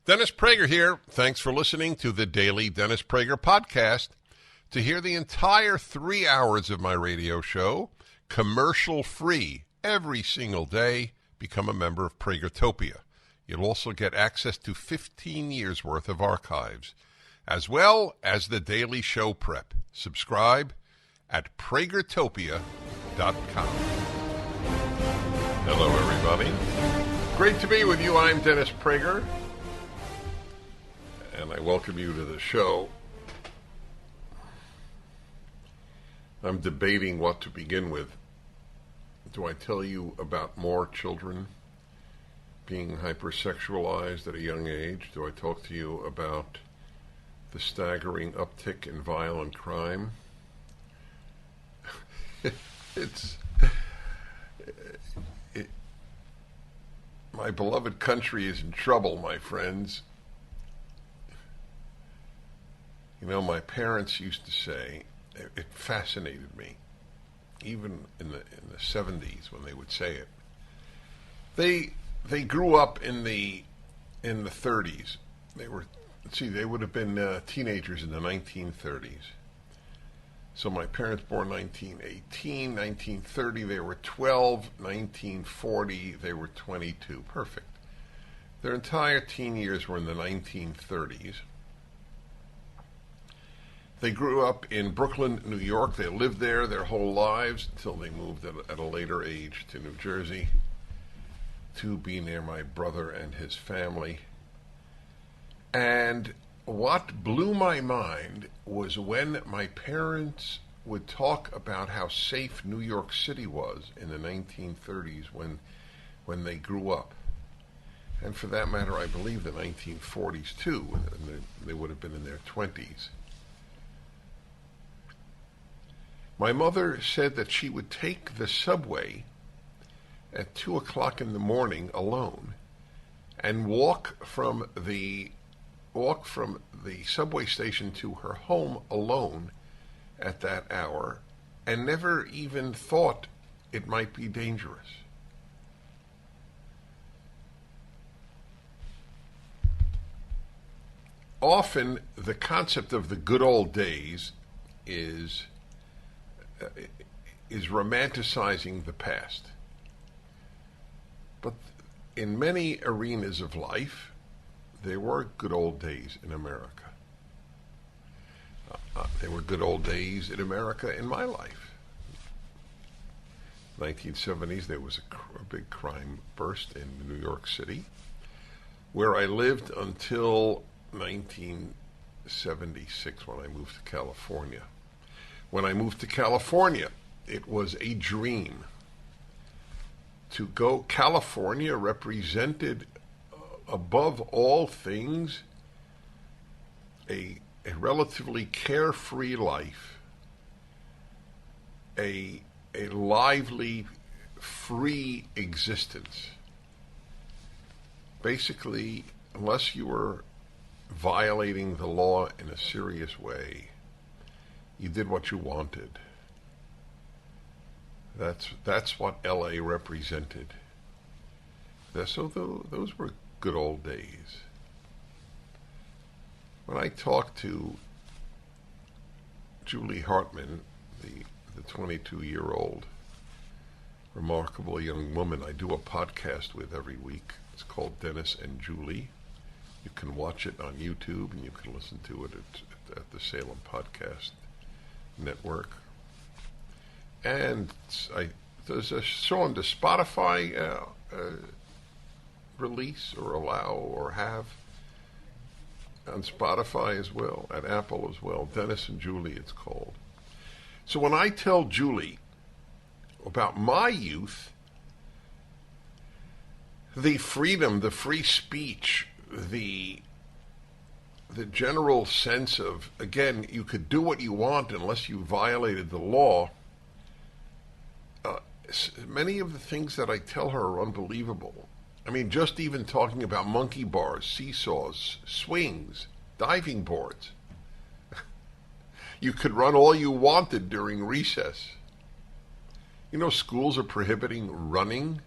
Dennis Prager here. Thanks for listening to the Daily Dennis Prager Podcast. To hear the entire 3 hours of my radio show, commercial-free, every single day, become a member of Pragertopia. You'll also get access to 15 years' worth of archives, as well as the daily show prep. Subscribe at pragertopia.com. Hello, everybody. Great to be with you. I'm Dennis Prager, and I welcome you to the show. I'm debating what to begin with. Do I tell you about more children being hypersexualized at a young age? Do I talk to you about the staggering uptick in violent crime? My beloved country is in trouble, my friends. You know, my parents used to say, it fascinated me, even in the 70s when they would say it. They grew up in the 30s. They would have been teenagers in the 1930s. So my parents born 1918, 1930, they were 12, 1940, they were 22. Perfect. Their entire teen years were in the 1930s. They grew up in Brooklyn, New York. They lived there their whole lives until they moved at a later age to New Jersey to be near my brother and his family. And what blew my mind was when my parents would talk about how safe New York City was in the 1930s when they grew up. And for that matter, I believe the 1940s too, when they would have been in their 20s. My mother said that she would take the subway at 2 o'clock in the morning alone and walk from the subway station to her home alone at that hour, and never even thought it might be dangerous. Often the concept of the good old days is romanticizing the past. But in many arenas of life, there were good old days in America. There were good old days in America in my life. 1970s, there was a big crime burst in New York City, where I lived until 1976 when I moved to California. When I moved to California, it was a dream. To go, California represented, above all things, a relatively carefree life, a lively, free existence. Basically, unless you were violating the law in a serious way, you did what you wanted. That's what L.A. represented. So those were good old days. When I talk to Julie Hartman, the 22-year-old remarkable young woman I do a podcast with every week, it's called Dennis and Julie. You can watch it on YouTube, and you can listen to it at the Salem Podcast Network. And there's a show on the Spotify release or allow or have on Spotify as well, at Apple as well. Dennis and Julie, it's called. So when I tell Julie about my youth, the freedom, the free speech, the general sense of, again, you could do what you want unless you violated the law, many of the things that I tell her are unbelievable. I mean, just even talking about monkey bars, seesaws, swings, diving boards. You could run all you wanted during recess. You know, schools are prohibiting running.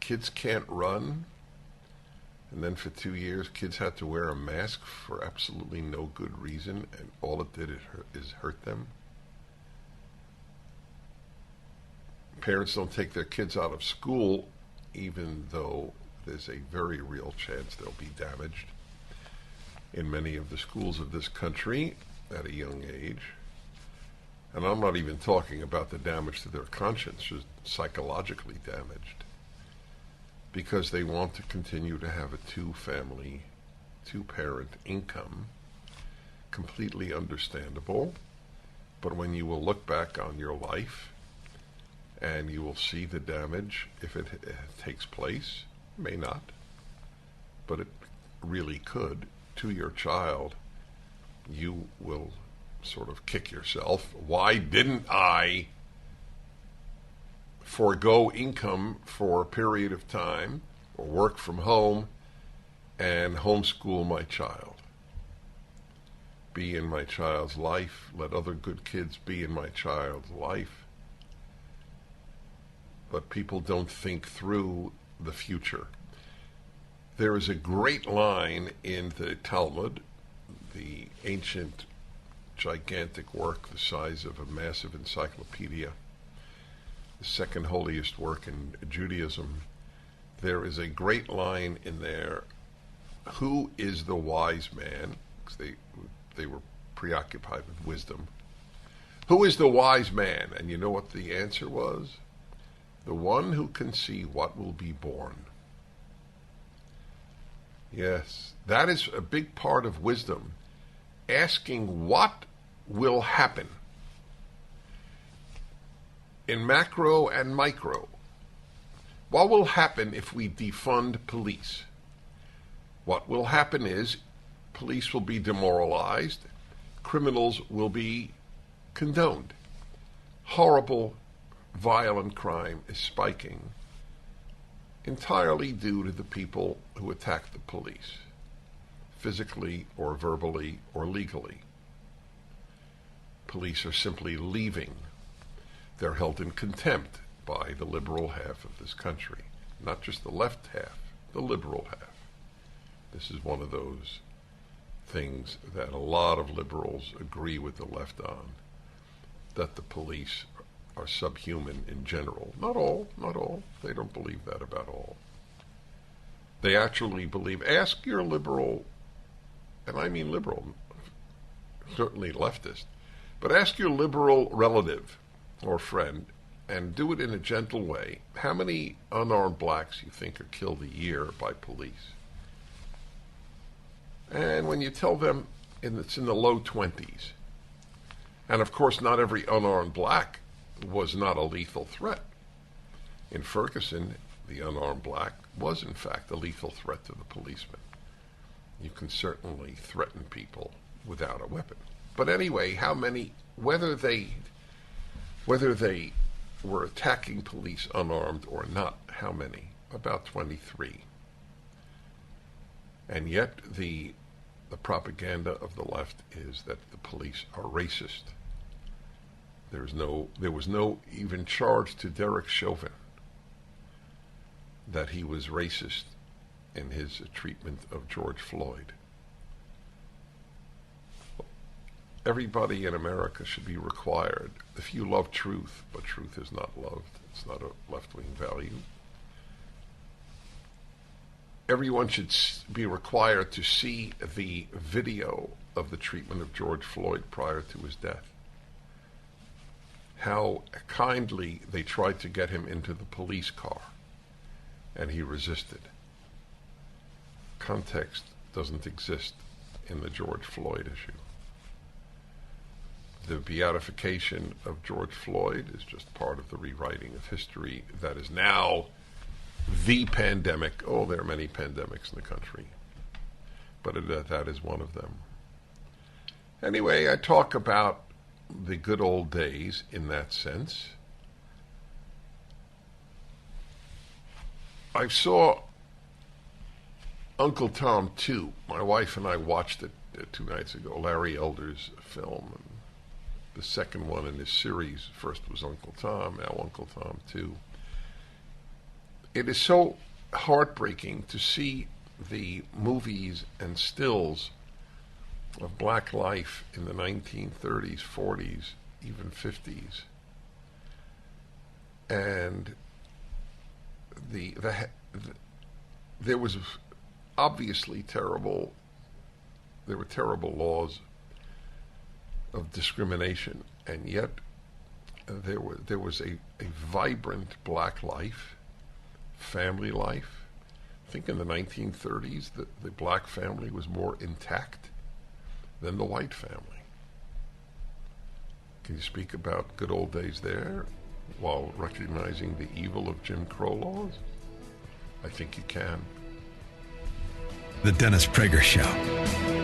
Kids can't run. And then for 2 years, kids had to wear a mask for absolutely no good reason, and all it did is hurt them. Parents don't take their kids out of school, even though there's a very real chance they'll be damaged in many of the schools of this country at a young age. And I'm not even talking about the damage to their conscience, just psychologically damaged, because they want to continue to have a two-family, two-parent income. Completely understandable. But when you will look back on your life and you will see the damage, if it takes place, may not, but it really could, to your child, you will sort of kick yourself. Why didn't I forego income for a period of time or work from home and homeschool my child? Be in my child's life. Let other good kids be in my child's life. But people don't think through the future. There is a great line in the Talmud, the ancient, gigantic work the size of a massive encyclopedia, the second holiest work in Judaism. There is a great line in there, who is the wise man? Because they were preoccupied with wisdom. Who is the wise man? And you know what the answer was? The one who can see what will be born. Yes, that is a big part of wisdom. Asking what will happen in macro and micro. What will happen if we defund police? What will happen is police will be demoralized, criminals will be condoned. Horrible, violent crime is spiking, entirely due to the people who attack the police, physically or verbally or legally. Police are simply leaving. They're held in contempt by the liberal half of this country, not just the left half, the liberal half. This is one of those things that a lot of liberals agree with the left on, that the police are subhuman in general. Not all. They don't believe that about all. They actually believe, ask your liberal, and I mean liberal, certainly leftist, but ask your liberal relative or friend, and do it in a gentle way, how many unarmed blacks you think are killed a year by police. And when you tell them it's in the low 20s, and of course not every unarmed black was not a lethal threat. In Ferguson, the unarmed black was in fact a lethal threat to the policeman. You can certainly threaten people without a weapon. But anyway, how many, whether they were attacking police unarmed or not, how many? About 23. And yet the propaganda of the left is that the police are racist. There was no even charge to Derek Chauvin that he was racist in his treatment of George Floyd. Everybody in America should be required, if you love truth, but truth is not loved, it's not a left-wing value, everyone should be required to see the video of the treatment of George Floyd prior to his death. How kindly they tried to get him into the police car, and he resisted. Context doesn't exist in the George Floyd issue. The beatification of George Floyd is just part of the rewriting of history that is now the pandemic. Oh, there are many pandemics in the country, but that is one of them. Anyway, I talk about the good old days in that sense. I saw Uncle Tom 2. My wife and I watched it 2 nights ago, Larry Elder's film, and the second one in his series. First was Uncle Tom, now Uncle Tom 2. It is so heartbreaking to see the movies and stills of black life in the 1930s, 40s, even 50s, and there was obviously there were terrible laws of discrimination, and yet there was a vibrant black life, family life. I think in the 1930s the black family was more intact than the white family. Can you speak about good old days there while recognizing the evil of Jim Crow laws? I think you can. The Dennis Prager Show.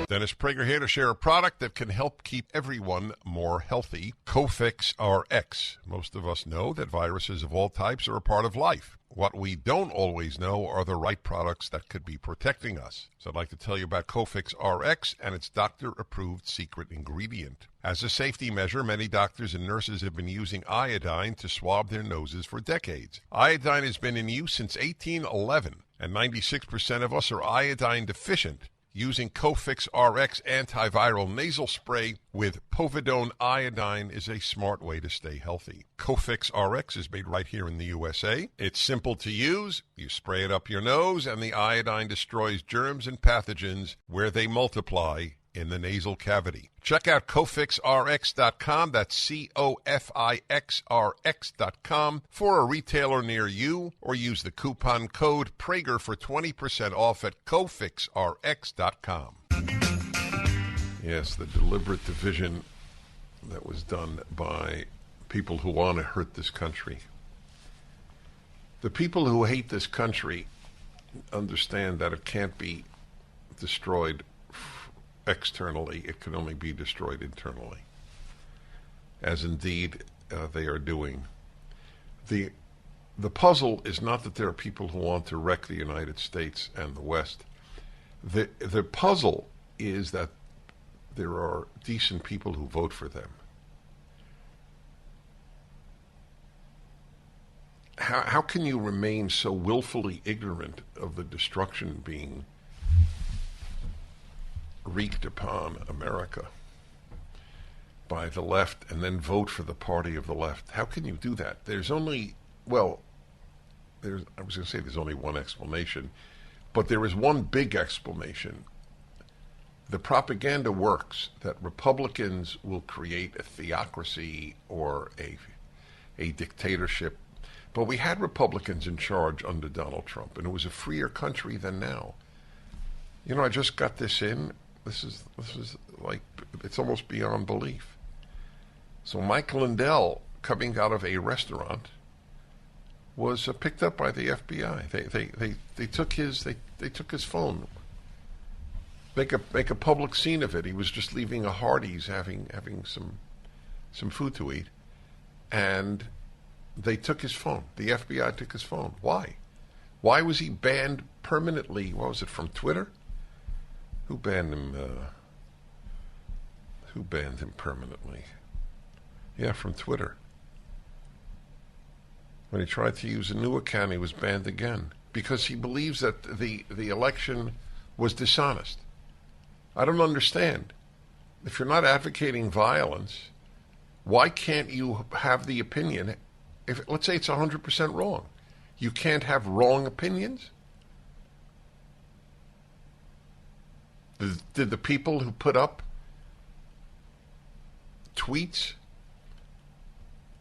Dennis Prager here to share a product that can help keep everyone more healthy. Cofix RX. Most of us know that viruses of all types are a part of life. What we don't always know are the right products that could be protecting us. So I'd like to tell you about Cofix RX and its doctor-approved secret ingredient. As a safety measure, many doctors and nurses have been using iodine to swab their noses for decades. Iodine has been in use since 1811, and 96% of us are iodine deficient. Using Cofix RX antiviral nasal spray with povidone iodine is a smart way to stay healthy. Cofix RX is made right here in the USA. It's simple to use. You spray it up your nose, and the iodine destroys germs and pathogens where they multiply in the nasal cavity. Check out CofixRx.com. That's COFIXRX.com for a retailer near you, or use the coupon code Prager for 20% off at CofixRx.com. Yes, the deliberate division that was done by people who want to hurt this country. The people who hate this country understand that it can't be destroyed externally. It can only be destroyed internally, as indeed they are doing. The puzzle is not that there are people who want to wreck the United States and the West. The puzzle is that there are decent people who vote for them. How can you remain so willfully ignorant of the destruction being wreaked upon America by the left and then vote for the party of the left? How can you do that? There's only one explanation, but there is one big explanation. The propaganda works that Republicans will create a theocracy or a dictatorship. But we had Republicans in charge under Donald Trump, and it was a freer country than now. You know, I just got this in. This is like, it's almost beyond belief. So Mike Lindell, coming out of a restaurant, was picked up by the FBI. They took his phone. Make a public scene of it. He was just leaving a Hardee's, having some food to eat, and they took his phone. The FBI took his phone. Why? Why was he banned permanently? What was it, from Twitter? Who banned him? Who banned him permanently? Yeah, from Twitter. When he tried to use a new account, he was banned again because he believes that the election was dishonest. I don't understand. If you're not advocating violence, why can't you have the opinion? If let's say it's 100% wrong, you can't have wrong opinions? Did the people who put up tweets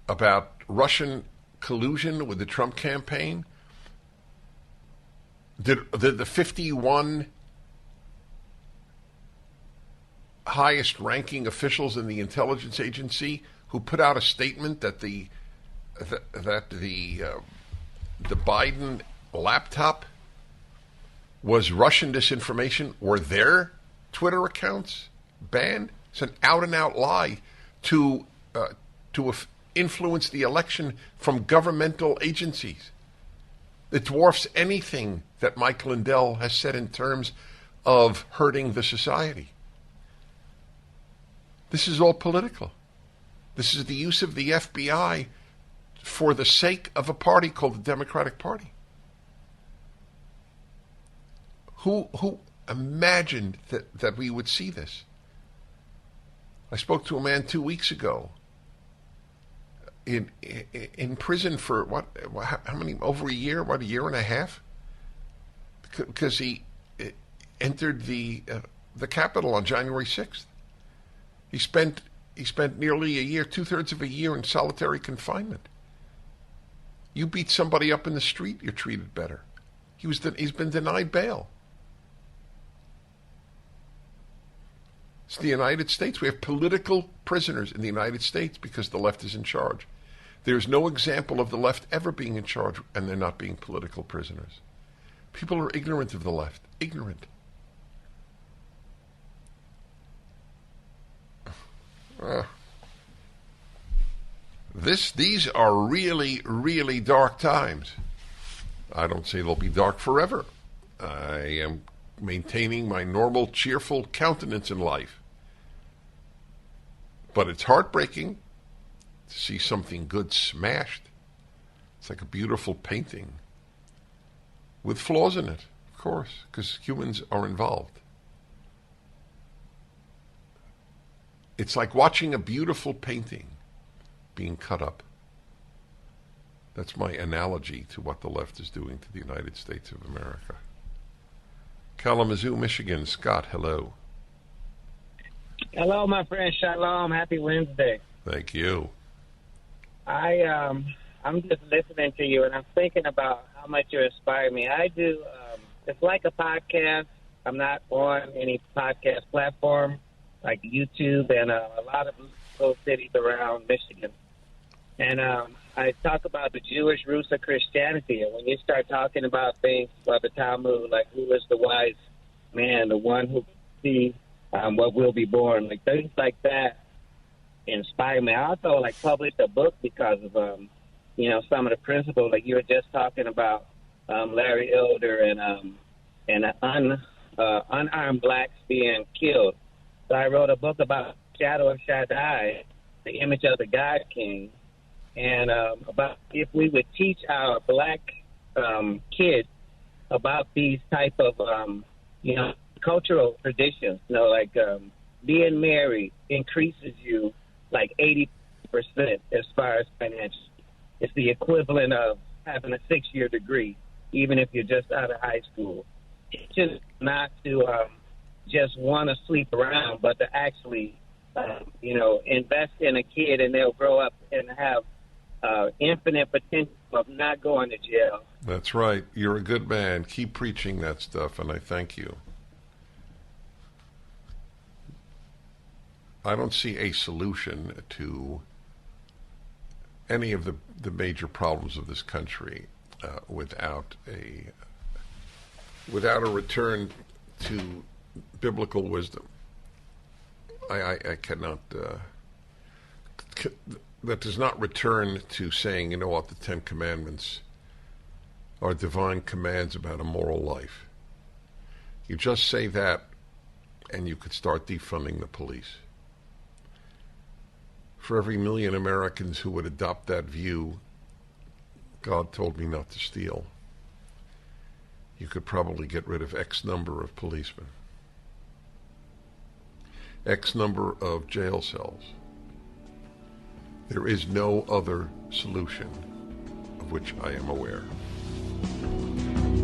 about Russian collusion with the Trump campaign, did the 51 highest ranking officials in the intelligence agency who put out a statement that the Biden laptop was Russian disinformation, were their Twitter accounts banned? It's an out-and-out lie to influence the election from governmental agencies. It dwarfs anything that Mike Lindell has said in terms of hurting the society. This is all political. This is the use of the FBI for the sake of a party called the Democratic Party. Who imagined that we would see this? I spoke to a man 2 weeks ago in prison for how many, over a year, a year and a half? Because he entered the Capitol on January 6th. He spent nearly a year, 2/3 of a year in solitary confinement. You beat somebody up in the street, you're treated better. He's been denied bail. It's the United States. We have political prisoners in the United States because the left is in charge. There's no example of the left ever being in charge and they're not being political prisoners. People are ignorant of the left. Ignorant. These are really, really dark times. I don't say they'll be dark forever. I am maintaining my normal, cheerful countenance in life. But it's heartbreaking to see something good smashed. It's like a beautiful painting with flaws in it, of course, because humans are involved. It's like watching a beautiful painting being cut up. That's my analogy to what the left is doing to the United States of America. Kalamazoo, Michigan. Scott, hello. Hello, my friend. Shalom. Happy Wednesday. Thank you. I'm just listening to you, and I'm thinking about how much you inspire me. I do. It's like a podcast. I'm not on any podcast platform like YouTube and a lot of little cities around Michigan. And I talk about the Jewish roots of Christianity. And when you start talking about things about the Talmud, like who is the wise man, the one who sees what will be born, like things like that inspire me. I also published a book because of some of the principles, like you were just talking about Larry Elder and unarmed blacks being killed. So I wrote a book about Shadow of Shaddai, the image of the God King, and about if we would teach our black kids about these type of cultural traditions, being married increases you 80% as far as financial. It's the equivalent of having a 6-year degree, even if you're just out of high school. It's just not to just want to sleep around, but to actually, invest in a kid and they'll grow up and have infinite potential of not going to jail. That's right. You're a good man. Keep preaching that stuff, and I thank you. I don't see a solution to any of the major problems of this country without a return to biblical wisdom. I cannot. That does not return to saying, you know what, the Ten Commandments are divine commands about a moral life. You just say that, and you could start defunding the police. For every 1 million Americans who would adopt that view, God told me not to steal, you could probably get rid of X number of policemen, X number of jail cells. There is no other solution of which I am aware.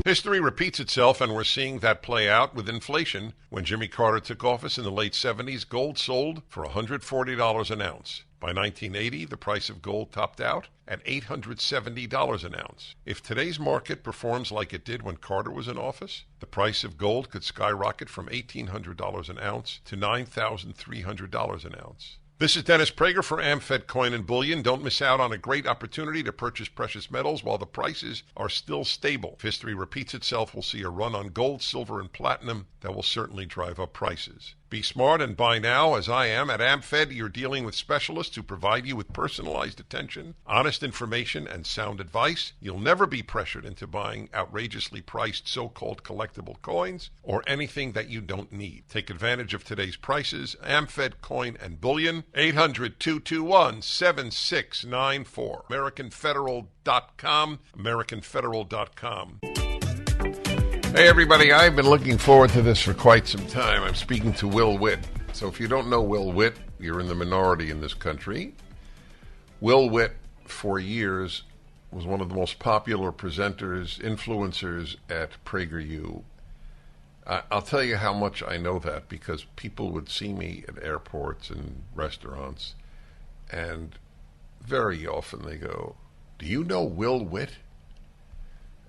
History repeats itself, and we're seeing that play out with inflation. When Jimmy Carter took office in the late 70s, gold sold for $140 an ounce. By 1980, the price of gold topped out at $870 an ounce. If today's market performs like it did when Carter was in office, the price of gold could skyrocket from $1,800 an ounce to $9,300 an ounce. This is Dennis Prager for AmFed Coin and Bullion. Don't miss out on a great opportunity to purchase precious metals while the prices are still stable. If history repeats itself, we'll see a run on gold, silver, and platinum that will certainly drive up prices. Be smart and buy now, as I am. At AmFed, you're dealing with specialists who provide you with personalized attention, honest information, and sound advice. You'll never be pressured into buying outrageously priced so-called collectible coins or anything that you don't need. Take advantage of today's prices. AmFed Coin and Bullion, 800-221-7694. AmericanFederal.com, AmericanFederal.com. Hey, everybody. I've been looking forward to this for quite some time. I'm speaking to Will Witt. So if you don't know Will Witt, you're in the minority in this country. Will Witt, for years, was one of the most popular presenters, influencers at PragerU. I'll tell you how much I know that, because people would see me at airports and restaurants, and very often they go, "Do you know Will Witt?"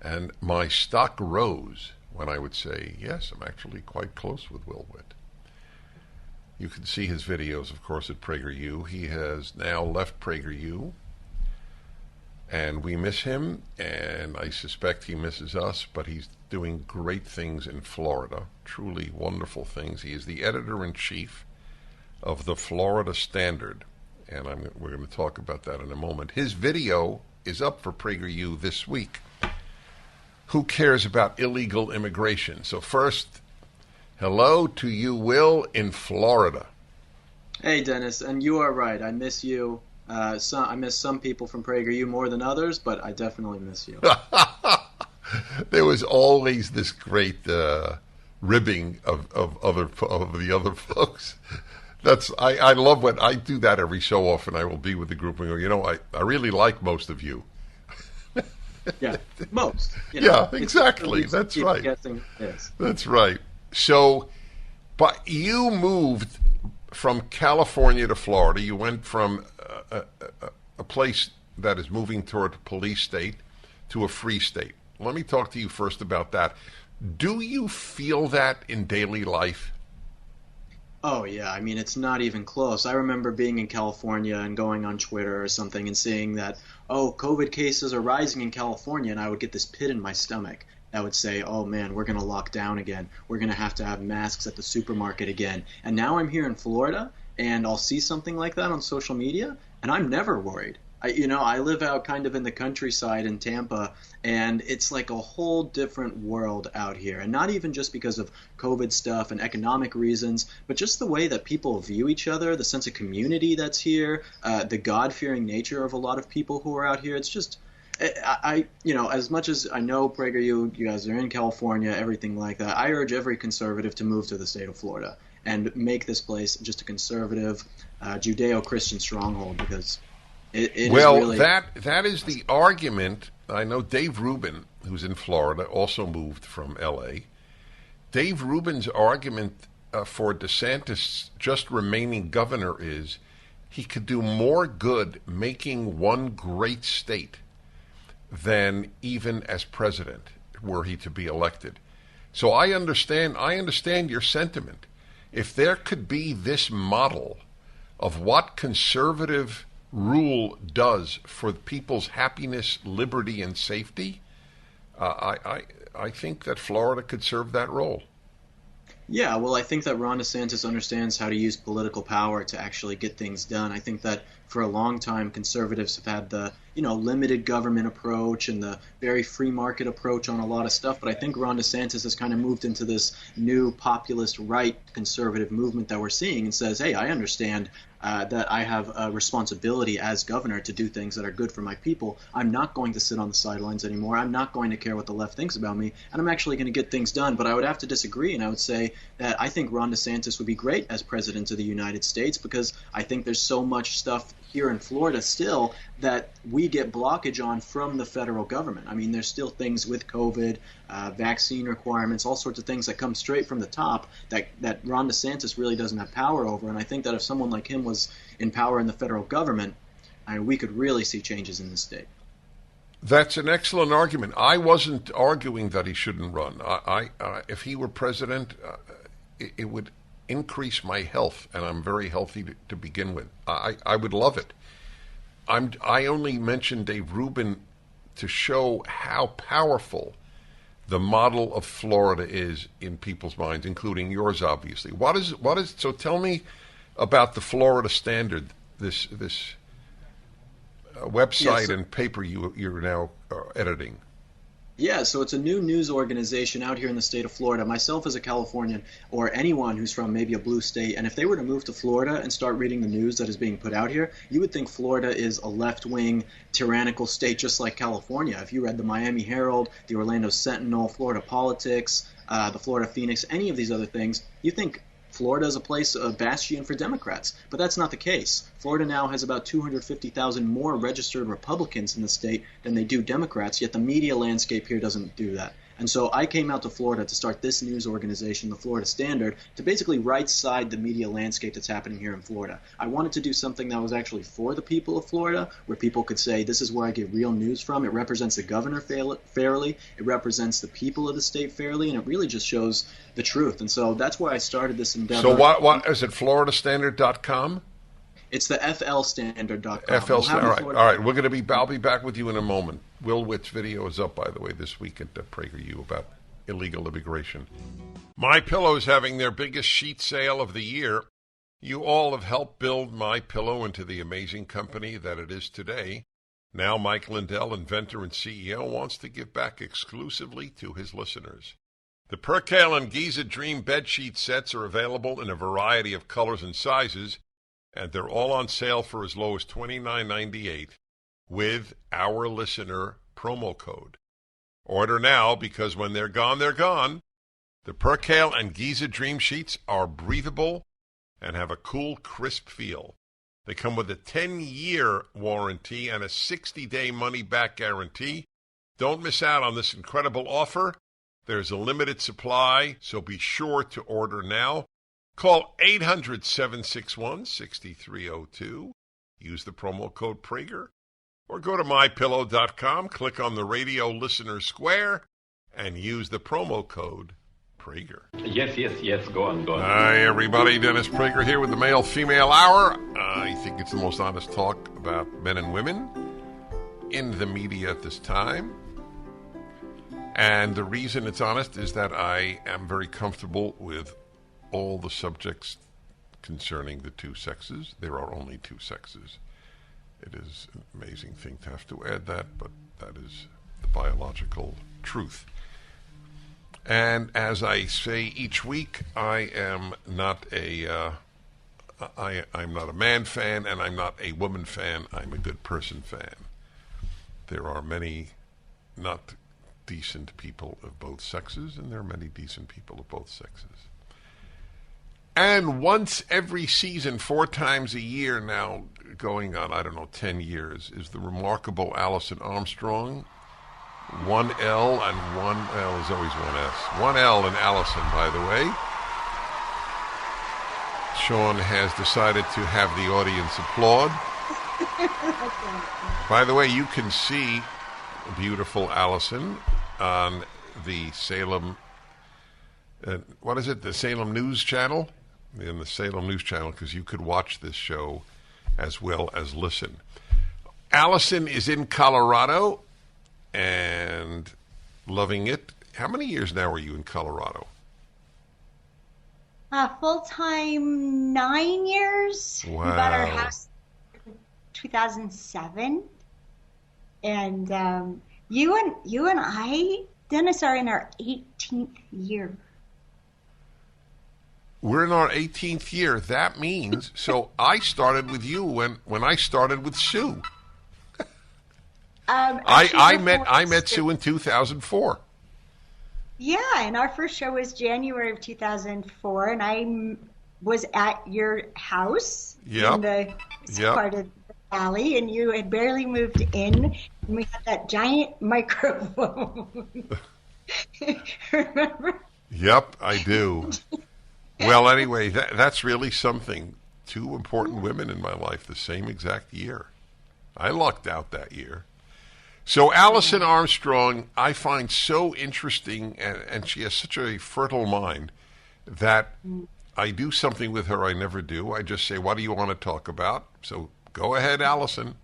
And my stock rose when I would say, "Yes, I'm actually quite close with Will Witt." You can see his videos, of course, at PragerU. He has now left PragerU, and we miss him, and I suspect he misses us, but he's doing great things in Florida, truly wonderful things. He is the editor-in-chief of the Florida Standard, and we're going to talk about that in a moment. His video is up for PragerU this week. Who cares about illegal immigration? So first, hello to you, Will, in Florida. Hey, Dennis, and you are right. I miss you. I miss some people from PragerU more than others, but I definitely miss you. There was always this great ribbing of the other folks. I love when I do that every so often. I will be with the group and go, I really like most of you. Yeah, most. Yeah, exactly. That's right. Guessing this. That's right. So, but you moved from California to Florida. You went from a place that is moving toward a police state to a free state. Let me talk to you first about that. Do you feel that in daily life? Oh, yeah. I mean, it's not even close. I remember being in California and going on Twitter or something and seeing that, COVID cases are rising in California, and I would get this pit in my stomach that would say, oh, man, we're going to lock down again. We're going to have masks at the supermarket again. And now I'm here in Florida, and I'll see something like that on social media, and I'm never worried. I live out kind of in the countryside in Tampa, and it's like a whole different world out here. And not even just because of COVID stuff and economic reasons, but just the way that people view each other, the sense of community that's here, the God-fearing nature of a lot of people who are out here. It's just, as much as I know PragerU, you guys are in California, everything like that, I urge every conservative to move to the state of Florida and make this place just a conservative, Judeo-Christian stronghold, because it is really... that is the argument. I know Dave Rubin, who's in Florida, also moved from L.A. Dave Rubin's argument for DeSantis just remaining governor is he could do more good making one great state than even as president, were he to be elected. So I understand your sentiment. If there could be this model of what conservative rule does for people's happiness, liberty, and safety, I think that Florida could serve that role. Yeah, well, I think that Ron DeSantis understands how to use political power to actually get things done. I think that for a long time, conservatives have had the, limited government approach and the very free market approach on a lot of stuff. But I think Ron DeSantis has kind of moved into this new populist right conservative movement that we're seeing and says, hey, I understand that I have a responsibility as governor to do things that are good for my people. I'm not going to sit on the sidelines anymore. I'm not going to care what the left thinks about me, and I'm actually going to get things done. But I would have to disagree, and I would say that I think Ron DeSantis would be great as president of the United States, because I think there's so much stuff here in Florida still that we get blockage on from the federal government. I mean, there's still things with COVID, vaccine requirements, all sorts of things that come straight from the top that Ron DeSantis really doesn't have power over. And I think that if someone like him was in power in the federal government, we could really see changes in this state. That's an excellent argument. I wasn't arguing that he shouldn't run. If he were president, it would increase my health, and I'm very healthy to begin with. I would love it. I only mentioned Dave Rubin to show how powerful the model of Florida is in people's minds, including yours, obviously. What is? So tell me about the Florida Standard, this website and paper you're now editing. Yeah, so it's a new news organization out here in the state of Florida. Myself as a Californian, or anyone who's from maybe a blue state, and if they were to move to Florida and start reading the news that is being put out here, you would think Florida is a left-wing, tyrannical state just like California. If you read the Miami Herald, the Orlando Sentinel, Florida Politics, the Florida Phoenix, any of these other things, you think Florida is a place, a bastion for Democrats. But that's not the case. Florida now has about 250,000 more registered Republicans in the state than they do Democrats, yet the media landscape here doesn't do that. And so I came out to Florida to start this news organization, the Florida Standard, to basically right-side the media landscape that's happening here in Florida. I wanted to do something that was actually for the people of Florida, where people could say, this is where I get real news from. It represents the governor fairly, it represents the people of the state fairly, and it really just shows the truth. And so that's why I started this endeavor. So what is it, floridastandard.com? It's the flstandard.com. All right. I'll be back with you in a moment. Will Witt's video is up, by the way, this week at PragerU about illegal immigration. MyPillow is having their biggest sheet sale of the year. You all have helped build MyPillow into the amazing company that it is today. Now Mike Lindell, inventor and CEO, wants to give back exclusively to his listeners. The Percale and Giza Dream bedsheet sets are available in a variety of colors and sizes, and they're all on sale for as low as $29.98 with our listener promo code. Order now, because when they're gone, they're gone. The Percale and Giza Dream Sheets are breathable and have a cool, crisp feel. They come with a 10-year warranty and a 60-day money-back guarantee. Don't miss out on this incredible offer. There's a limited supply, so be sure to order now. Call 800-761-6302. Use the promo code Prager. Or go to MyPillow.com, click on the radio listener square, and use the promo code Prager. Yes. Go on. Hi, everybody. Dennis Prager here with the Male-Female Hour. I think it's the most honest talk about men and women in the media at this time. And the reason it's honest is that I am very comfortable with all the subjects concerning the two sexes. There are only two sexes. It is an amazing thing to have to add that, but that is the biological truth. And as I say each week, I'm not a man fan, and I'm not a woman fan. I'm a good person fan. There are many not decent people of both sexes, and there are many decent people of both sexes. And once every season, 4 times a year now, going on, 10 years, is the remarkable Alison Armstrong. 1L and 1L is always 1S. 1L and Alison, by the way. Sean has decided to have the audience applaud. By the way, you can see beautiful Alison on the Salem, the Salem News Channel? In the Salem News Channel, because you could watch this show as well as listen. Alison is in Colorado and loving it. How many years now are you in Colorado? Full-time 9 years. Wow. We bought our house in 2007. And you and I, Dennis, are in our 18th year. We're in our 18th year. That means, so I started with you when I started with Sue. I met Sue in 2004. Yeah, and our first show was January of 2004, and I was at your house in the part of the valley, and you had barely moved in, and we had that giant microphone. Remember? Yep, I do. Well, anyway, that's really something. 2 important women in my life the same exact year. I lucked out that year. So Alison Armstrong, I find so interesting, and she has such a fertile mind that I do something with her I never do. I just say, what do you want to talk about? So go ahead, Alison.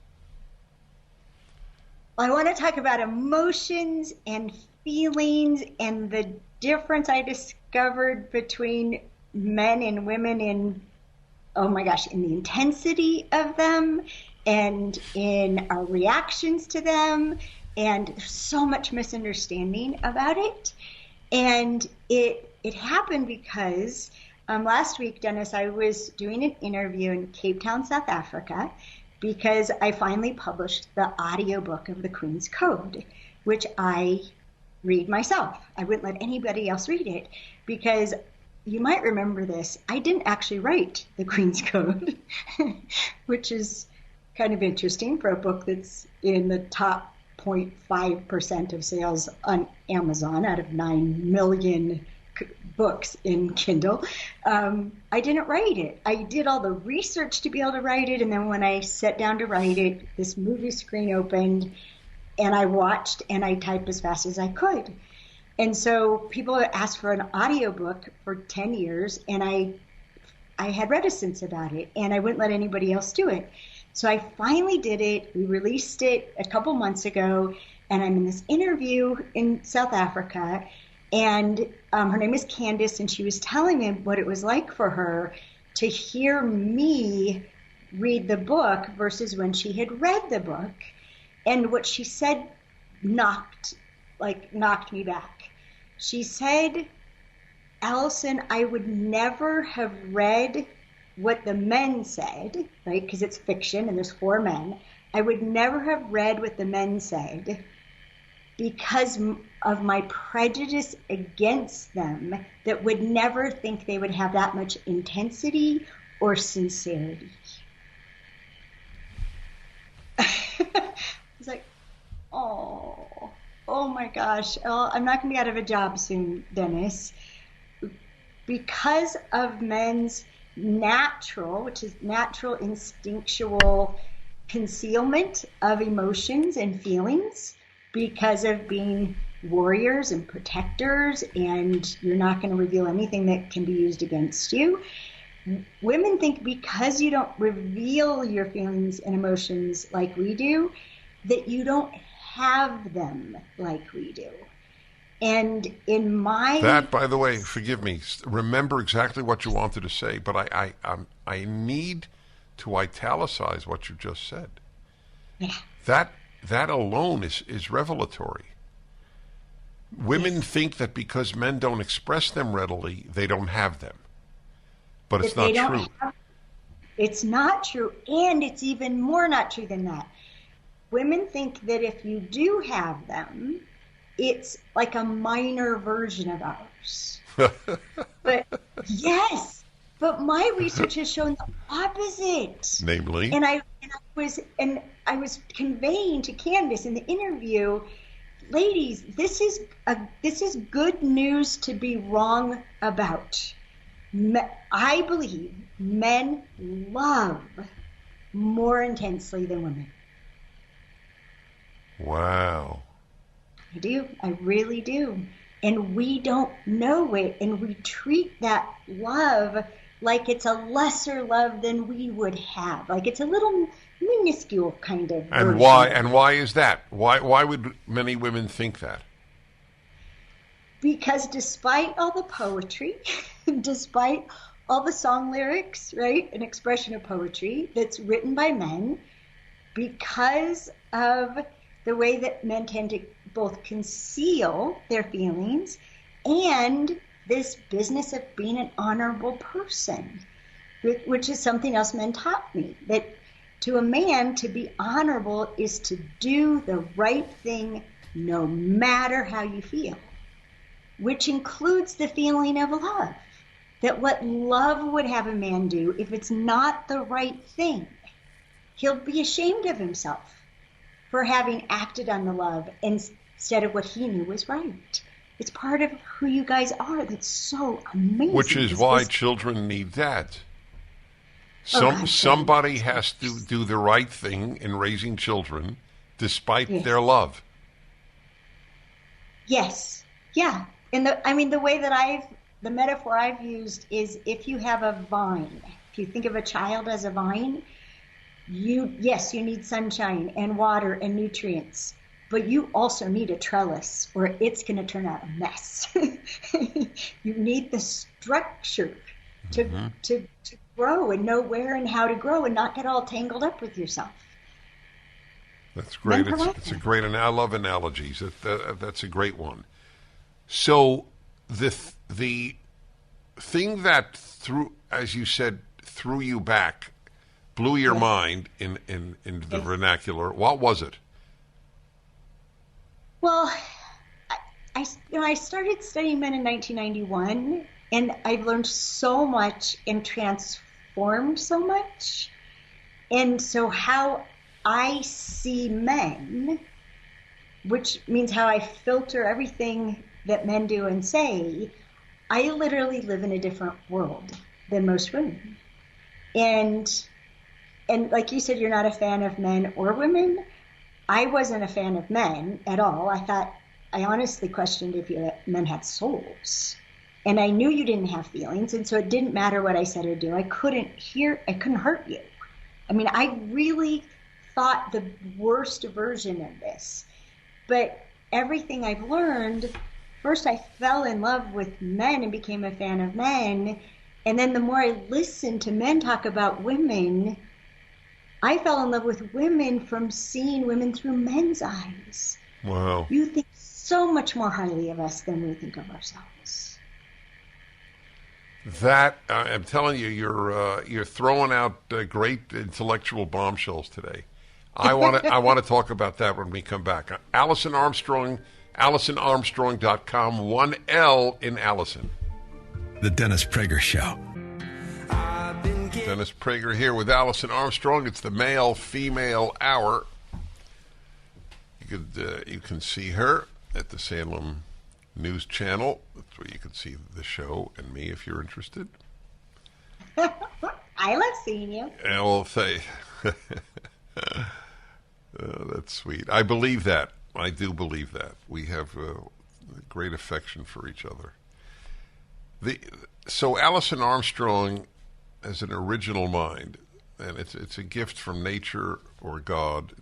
I want to talk about emotions and feelings and the difference I discovered between men and women in the intensity of them and in our reactions to them and there's so much misunderstanding about it. And it happened because last week, Dennis, I was doing an interview in Cape Town, South Africa, because I finally published the audiobook of the Queen's Code, which I read myself. I wouldn't let anybody else read it because you might remember this. I didn't actually write the Queen's Code, which is kind of interesting for a book that's in the top 0.5% of sales on Amazon out of 9 million books in Kindle. I didn't write it. I did all the research to be able to write it, and then when I sat down to write it, this movie screen opened, and I watched and I typed as fast as I could. And so people asked for an audiobook for 10 years, and I had reticence about it, and I wouldn't let anybody else do it. So I finally did it. We released it a couple months ago, and I'm in this interview in South Africa, and her name is Candace, and she was telling me what it was like for her to hear me read the book versus when she had read the book. And what she said knocked me back. She said, Alison, I would never have read what the men said, right? Because it's fiction and there's 4 men. I would never have read what the men said because of my prejudice against them that would never think they would have that much intensity or sincerity. It's like, oh my gosh. Oh, I'm not going to be out of a job soon, Dennis. Because of men's natural instinctual concealment of emotions and feelings, because of being warriors and protectors, and you're not going to reveal anything that can be used against you. Women think because you don't reveal your feelings and emotions like we do, that you don't have them like we do. And in my... That, by the way, forgive me, remember exactly what you wanted to say, but I need to italicize what you just said. Yeah. That alone is revelatory. Women think that because men don't express them readily, they don't have them. But it's not true. It's not true, and it's even more not true than that. Women think that if you do have them, it's like a minor version of ours. But yes, but my research has shown the opposite. Namely? And I was conveying to Candace in the interview, ladies, this is good news to be wrong about. I believe men love more intensely than women. Wow. I do. I really do. And we don't know it, and we treat that love like it's a lesser love than we would have. Like it's a little minuscule kind of And version. why is that? Why would many women think that? Because despite all the poetry, despite all the song lyrics, right, an expression of poetry that's written by men, because of the way that men tend to both conceal their feelings and this business of being an honorable person, which is something else men taught me, that to a man to be honorable is to do the right thing no matter how you feel, which includes the feeling of love. That what love would have a man do, if it's not the right thing, he'll be ashamed of himself for having acted on the love instead of what he knew was right. It's part of who you guys are that's so amazing. Which is why children need dads. Somebody has to do the right thing in raising children despite their love. Yes. Yeah. And the metaphor I've used is if you have a vine, if you think of a child as a vine, you need sunshine and water and nutrients, but you also need a trellis or it's going to turn out a mess. You need the structure to grow and know where and how to grow and not get all tangled up with yourself. That's great. It's a great, and I love analogies. That's a great one. So the thing that as you said, threw you back, blew your mind in the vernacular. What was it? Well, I started studying men in 1991, and I've learned so much and transformed so much. And so how I see men, which means how I filter everything that men do and say, I literally live in a different world than most women. And like you said, you're not a fan of men or women. I wasn't a fan of men at all. I honestly questioned if men had souls. And I knew you didn't have feelings, and so it didn't matter what I said or do. I couldn't hurt you. I mean, I really thought the worst version of this. But everything I've learned, first I fell in love with men and became a fan of men. And then the more I listened to men talk about women, I fell in love with women from seeing women through men's eyes. Wow. You think so much more highly of us than we think of ourselves. That I'm telling you, you're throwing out great intellectual bombshells today. I want to talk about that when we come back. Alison Armstrong, AlisonArmstrong.com, 1 L in Allison. The Dennis Prager Show. Dennis Prager here with Alison Armstrong. It's the male-female hour. You can see her at the Salem News Channel. That's where you can see the show and me if you're interested. I love seeing you. I will say, that's sweet. I believe that. I do believe that. We have great affection for each other. So Alison Armstrong has an original mind, and it's a gift from nature or God.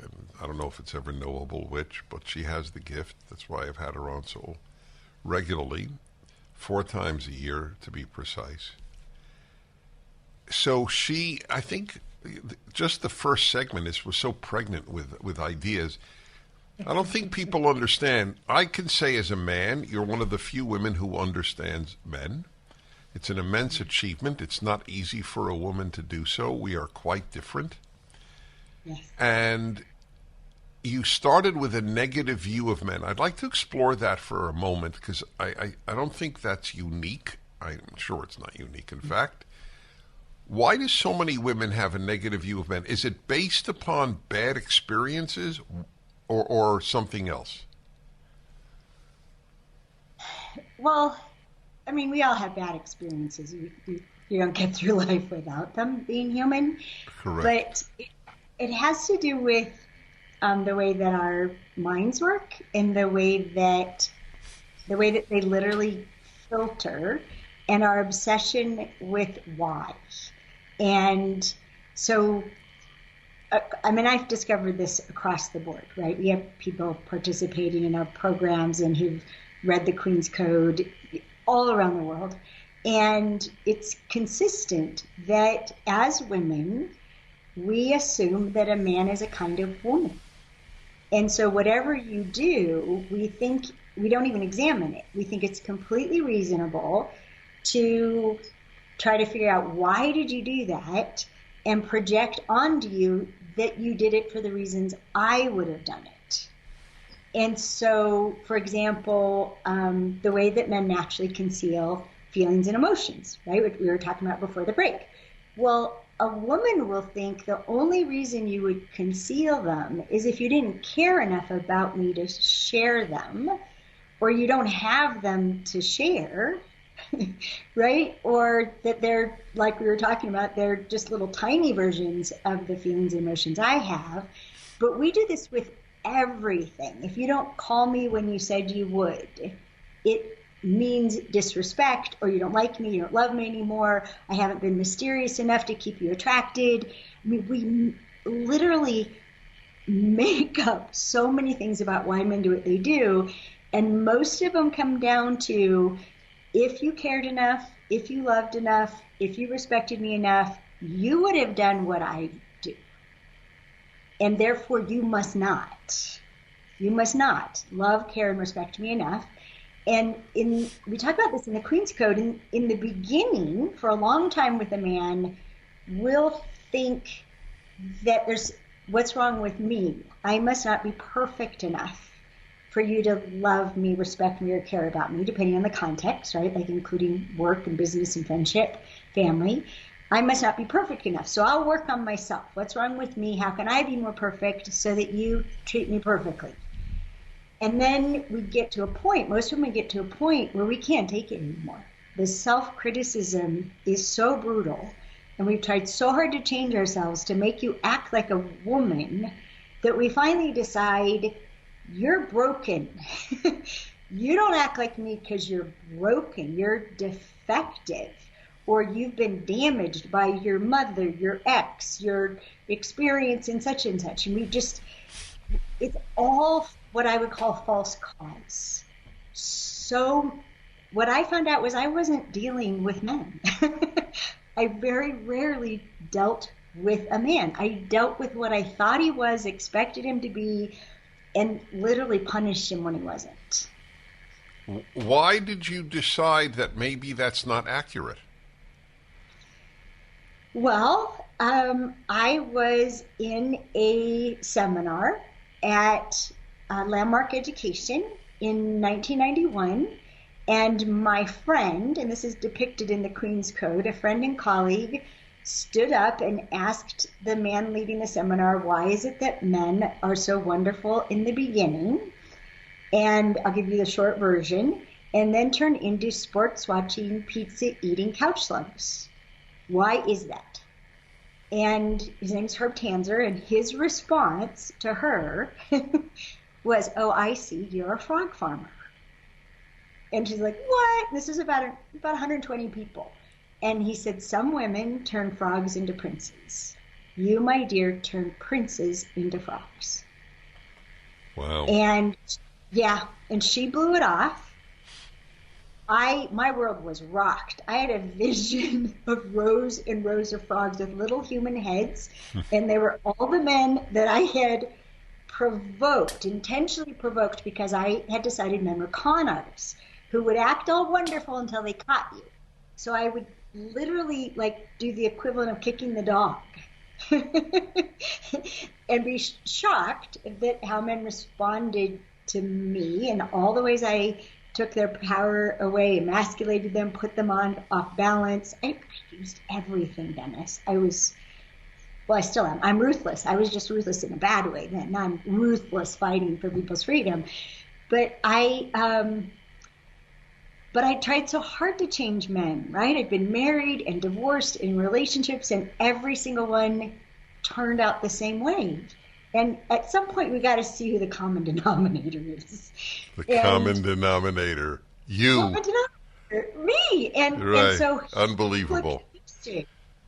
And I don't know if it's ever knowable which, but she has the gift. That's why I've had her on so regularly, 4 times a year to be precise. So I think just the first segment was so pregnant with ideas. I don't think people understand. I can say as a man, you're one of the few women who understands men. It's an immense achievement. It's not easy for a woman to do so. We are quite different. Yes. And you started with a negative view of men. I'd like to explore that for a moment because I don't think that's unique. I'm sure it's not unique, in fact. Why do so many women have a negative view of men? Is it based upon bad experiences or something else? Well, I mean, we all have bad experiences. You don't get through life without them, being human. Correct. But it has to do with the way that our minds work and the way that they literally filter, and our obsession with why. And so, I mean, I've discovered this across the board, right? We have people participating in our programs and who've read the Queen's Code all around the world. And it's consistent that as women, we assume that a man is a kind of woman. And so whatever you do, we don't even examine it. We think it's completely reasonable to try to figure out why did you do that and project onto you that you did it for the reasons I would have done it. And so, for example, the way that men naturally conceal feelings and emotions, right, which we were talking about before the break. Well, a woman will think the only reason you would conceal them is if you didn't care enough about me to share them, or you don't have them to share, right? Or that they're, like we were talking about, they're just little tiny versions of the feelings and emotions I have. But we do this with everything. If you don't call me when you said you would, it means disrespect, or you don't like me, you don't love me anymore, I haven't been mysterious enough to keep you attracted. I mean, we literally make up so many things about why men do what they do, and most of them come down to, if you cared enough, if you loved enough, if you respected me enough, you would have done what I do. and therefore you must not love, care, and respect me enough. And we talk about this in the Queen's Code. In the beginning, for a long time with a man, we'll think that there's what's wrong with me. I must not be perfect enough for you to love me, respect me, or care about me, depending on the context, right? Like including work and business and friendship, family. I must not be perfect enough. So I'll work on myself. What's wrong with me? How can I be more perfect so that you treat me perfectly? And then we get to a point, most women get to a point where we can't take it anymore. The self-criticism is so brutal, and we've tried so hard to change ourselves to make you act like a woman that we finally decide, you're broken. You don't act like me because you're broken. You're defective, or you've been damaged by your mother, your ex, your experience in such and such. And it's all what I would call false cause. So what I found out was I wasn't dealing with men. I very rarely dealt with a man. I dealt with what I thought he was, expected him to be, and literally punished him when he wasn't. Why did you decide that maybe that's not accurate? Well, I was in a seminar at Landmark Education in 1991, and my friend, and this is depicted in the Queen's Code, a friend and colleague stood up and asked the man leading the seminar, why is it that men are so wonderful in the beginning? And I'll give you the short version, and then turn into sports watching, pizza eating couch slugs. Why is that? And his name's Herb Tanzer, and his response to her was, oh, I see, you're a frog farmer. And she's like, what? This is about 120 people. And he said, some women turn frogs into princes. You, my dear, turn princes into frogs. Wow. And yeah, and she blew it off. My world was rocked. I had a vision of rows and rows of frogs with little human heads, and they were all the men that I had intentionally provoked, because I had decided men were con artists who would act all wonderful until they caught you. So I would literally do the equivalent of kicking the dog and be shocked at how men responded to me and all the ways I took their power away, emasculated them, put them off balance. I used everything, Dennis. I still am. I'm ruthless. I was just ruthless in a bad way then. Now I'm ruthless fighting for people's freedom. But I tried so hard to change men, right? I'd been married and divorced in relationships, and every single one turned out the same way. And at some point, we got to see who the common denominator is. Common denominator. You. Common denominator. Me. And so unbelievable.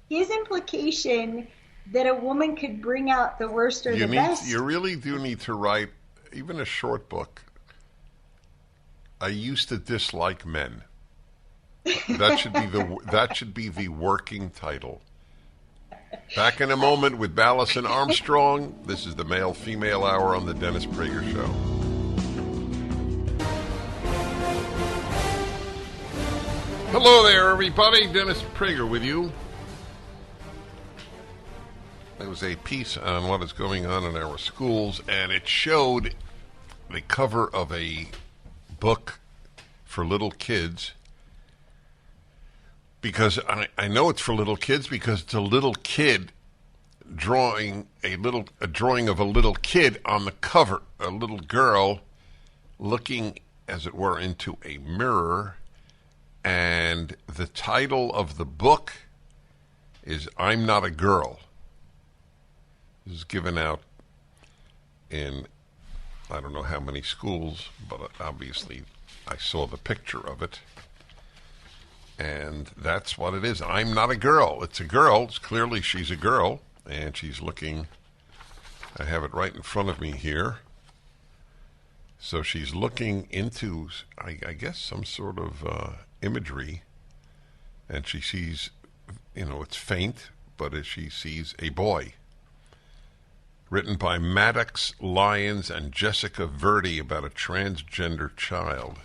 His implication that a woman could bring out the worst or the best. You really do need to write even a short book. I used to dislike men. That should be the working title. Back in a moment with Alison Armstrong. This is the Male-Female Hour on the Dennis Prager Show. Hello there, everybody. Dennis Prager with you. There was a piece on what is going on in our schools, and it showed the cover of a book for little kids. Because I know it's for little kids because it's a little kid drawing a drawing of a little kid on the cover, a little girl looking, as it were, into a mirror, and the title of the book is "I'm Not a Girl." This is given out in I don't know how many schools, but obviously I saw the picture of it. And that's what it is. I'm not a girl. It's a girl. It's clearly she's a girl. And she's looking. I have it right in front of me here. So she's looking into, I guess, some sort of imagery. And she sees, it's faint, but as she sees a boy written by Maddox Lyons and Jessica Verdi about a transgender child.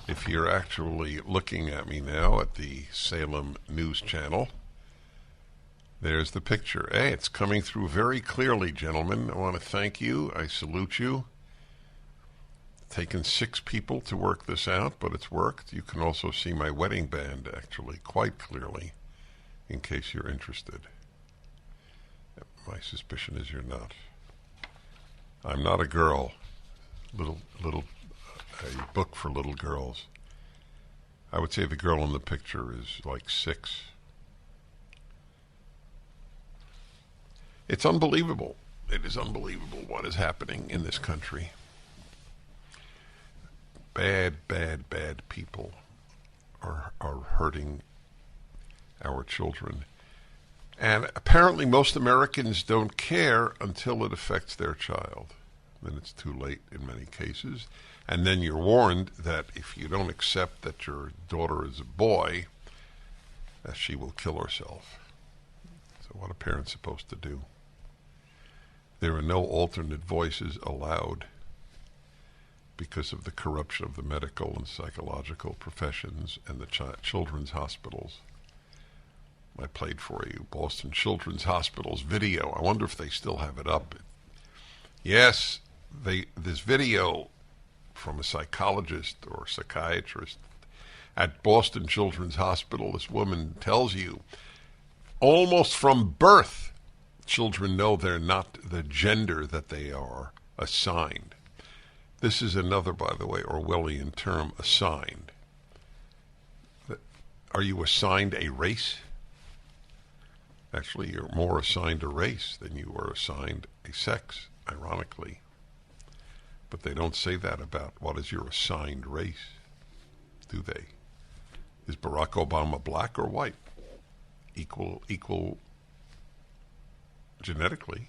If you're actually looking at me now at the Salem News Channel, there's the picture. Hey, it's coming through very clearly, gentlemen. I want to thank you. I salute you. It's taken 6 people to work this out, but it's worked. You can also see my wedding band, actually, quite clearly, in case you're interested. My suspicion is you're not. I'm not a girl. A book for little girls. I would say the girl in the picture is like 6. It's unbelievable. It is unbelievable what is happening in this country. Bad people are hurting our children. And apparently most Americans don't care until it affects their child. Then it's too late in many cases. And then you're warned that if you don't accept that your daughter is a boy, that she will kill herself. So what are parents supposed to do? There are no alternate voices allowed because of the corruption of the medical and psychological professions and the children's hospitals. I played for you Boston Children's Hospital's video. I wonder if they still have it up. Yes, this video from a psychologist or psychiatrist at Boston Children's Hospital. This woman tells you almost from birth, children know they're not the gender that they are assigned. This is another, by the way, Orwellian term, assigned. Are you assigned a race? Actually, you're more assigned a race than you are assigned a sex, ironically. But they don't say that about what is your assigned race, do they? Is Barack Obama black or white? Equal genetically.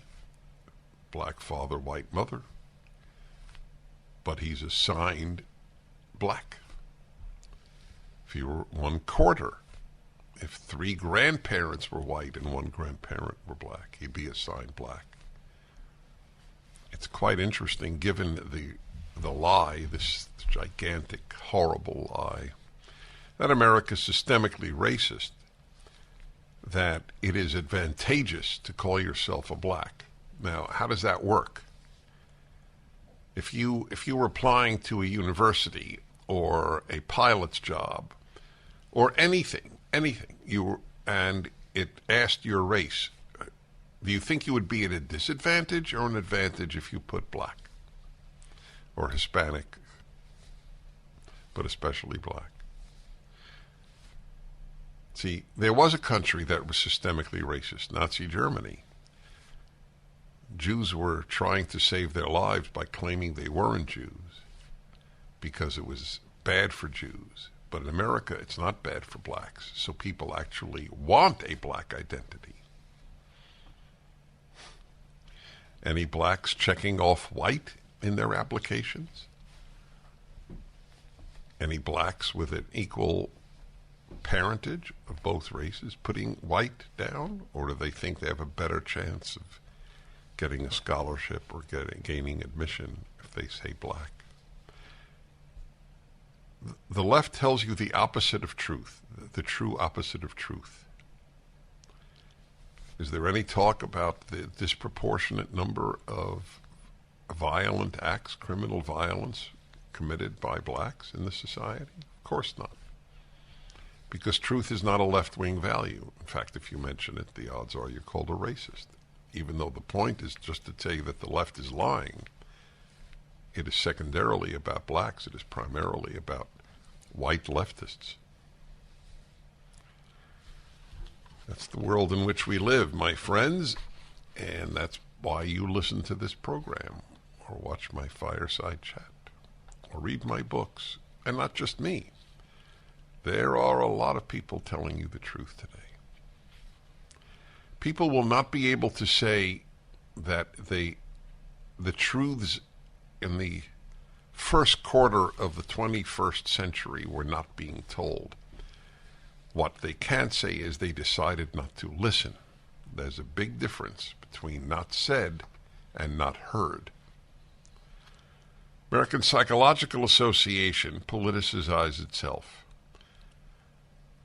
Black father, white mother. But he's assigned black. If you were 1/4, if 3 grandparents were white and 1 grandparent were black, he'd be assigned black. It's quite interesting, given the lie, this gigantic, horrible lie, that America is systemically racist, that it is advantageous to call yourself a black. Now, how does that work? If you were applying to a university or a pilot's job or anything, and it asked your race, do you think you would be at a disadvantage or an advantage if you put black or Hispanic, but especially black? See, there was a country that was systemically racist, Nazi Germany. Jews were trying to save their lives by claiming they weren't Jews because it was bad for Jews. But in America, it's not bad for blacks, so people actually want a black identity. Any blacks checking off white in their applications? Any blacks with an equal parentage of both races putting white down? Or do they think they have a better chance of getting a scholarship or gaining admission if they say black? The left tells you the opposite of truth, the true opposite of truth. Is there any talk about the disproportionate number of violent acts, criminal violence committed by blacks in this society? Of course not. Because truth is not a left-wing value. In fact, if you mention it, the odds are you're called a racist. Even though the point is just to tell you that the left is lying, it is secondarily about blacks. It is primarily about white leftists. That's the world in which we live, my friends, and that's why you listen to this program, or watch my fireside chat, or read my books, and not just me. There are a lot of people telling you the truth today. People will not be able to say that the truths in the first quarter of the 21st century were not being told. What they can't say is they decided not to listen. There's a big difference between not said and not heard. American Psychological Association politicizes itself.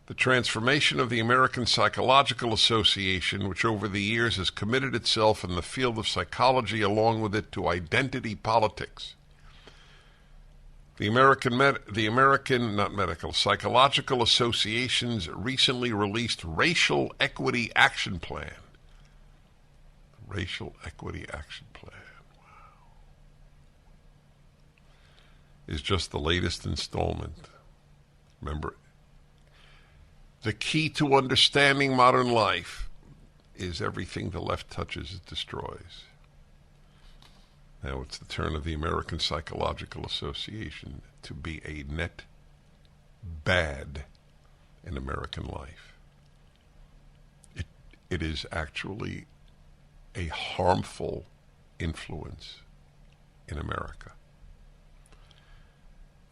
The transformation of the American Psychological Association, which over the years has committed itself in the field of psychology along with it to identity politics. The American Psychological Association's recently released Racial Equity Action Plan. Racial Equity Action Plan. Wow. Is just the latest installment. Remember, the key to understanding modern life is everything the left touches, it destroys. Now it's the turn of the American Psychological Association to be a net bad in American life. It is actually a harmful influence in America.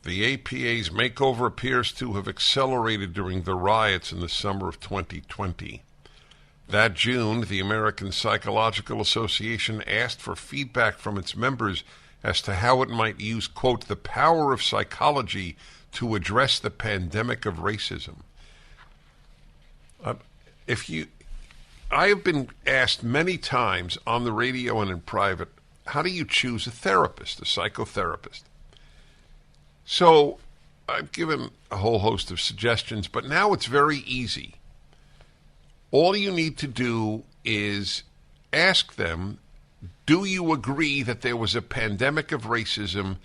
The APA's makeover appears to have accelerated during the riots in the summer of 2020. That June, the American Psychological Association asked for feedback from its members as to how it might use, quote, the power of psychology to address the pandemic of racism. I have been asked many times on the radio and in private, how do you choose a therapist, a psychotherapist? So I've given a whole host of suggestions, but now it's very easy. All you need to do is ask them, do you agree that there was a pandemic of racism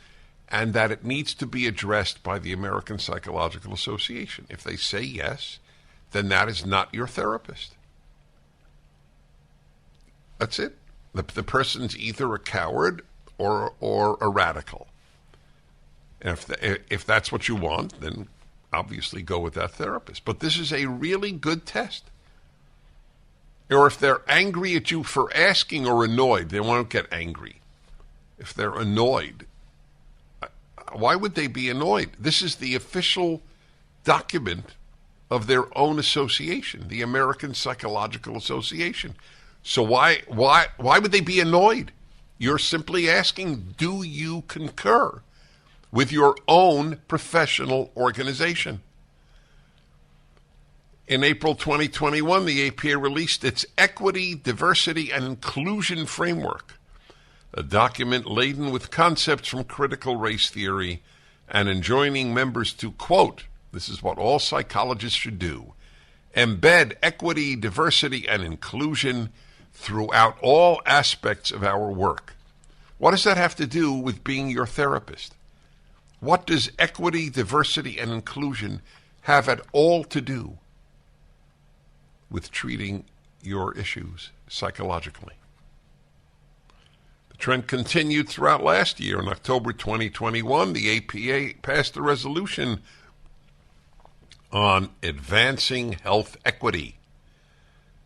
and that it needs to be addressed by the American Psychological Association? If they say yes, then that is not your therapist. That's it. The person's either a coward or a radical. And if that's what you want, then obviously go with that therapist. But this is a really good test. Or if they're angry at you for asking or annoyed, they won't get angry. If they're annoyed, why would they be annoyed? This is the official document of their own association, the American Psychological Association. So why would they be annoyed? You're simply asking, do you concur with your own professional organization? In April 2021, the APA released its Equity, Diversity, and Inclusion Framework, a document laden with concepts from critical race theory and enjoining members to, quote, this is what all psychologists should do, embed equity, diversity, and inclusion throughout all aspects of our work. What does that have to do with being your therapist? What does equity, diversity, and inclusion have at all to do with treating your issues psychologically? The trend continued throughout last year. In October 2021, the APA passed a resolution on advancing health equity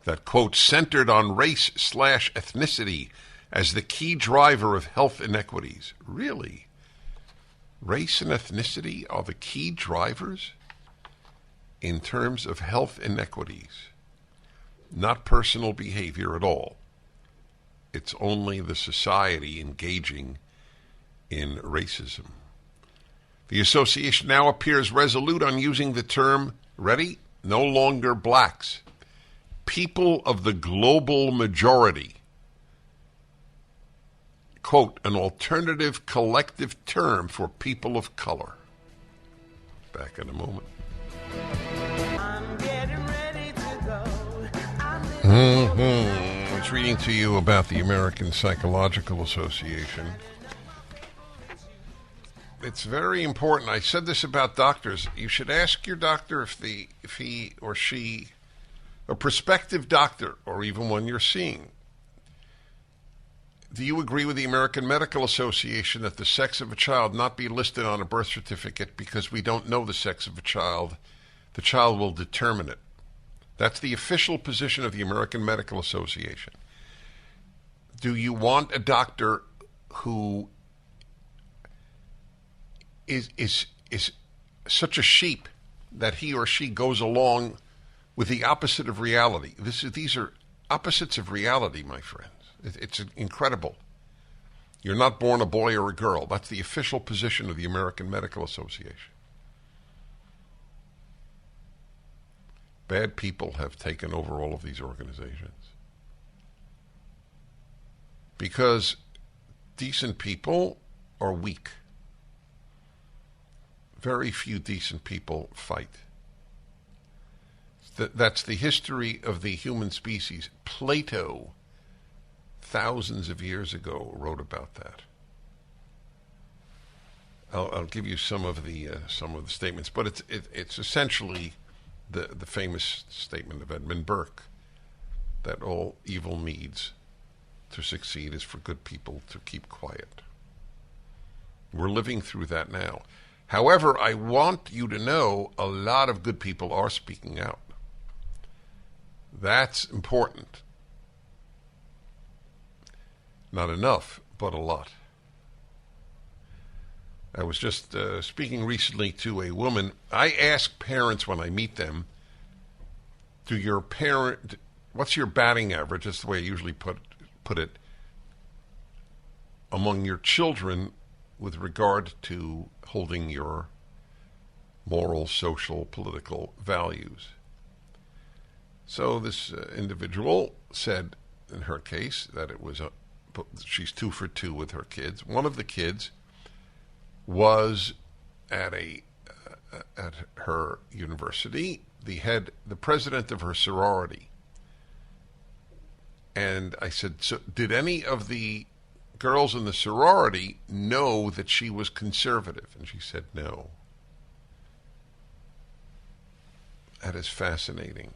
that, quote, centered on race/ethnicity as the key driver of health inequities. Really? Race and ethnicity are the key drivers in terms of health inequities, not personal behavior at all. It's only the society engaging in racism. The association now appears resolute on using the term, ready, no longer blacks, people of the global majority. Quote, an alternative collective term for people of color. Back in a moment. I was reading to you about the American Psychological Association. It's very important. I said this about doctors. You should ask your doctor if he or she, a prospective doctor, or even one you're seeing, do you agree with the American Medical Association that the sex of a child not be listed on a birth certificate because we don't know the sex of a child? The child will determine it. That's the official position of the American Medical Association. Do you want a doctor who is such a sheep that he or she goes along with the opposite of reality? These are opposites of reality, my friends. It's incredible. You're not born a boy or a girl. That's the official position of the American Medical Association. Bad people have taken over all of these organizations. Because decent people are weak. Very few decent people fight. That's the history of the human species. Plato, thousands of years ago, wrote about that. I'll give you some of the statements, but it's essentially the famous statement of Edmund Burke that all evil needs to succeed is for good people to keep quiet. We're living through that now. However, I want you to know a lot of good people are speaking out. That's important. Not enough, but a lot. I was just speaking recently to a woman. I ask parents when I meet them, what's your batting average? That's the way I usually put it, among your children with regard to holding your moral, social, political values. So this individual said, in her case, that she's 2 for 2 with her kids. One of the kids was at her university, the president of her sorority. And I said, so did any of the girls in the sorority know that she was conservative? And she said no. That is fascinating.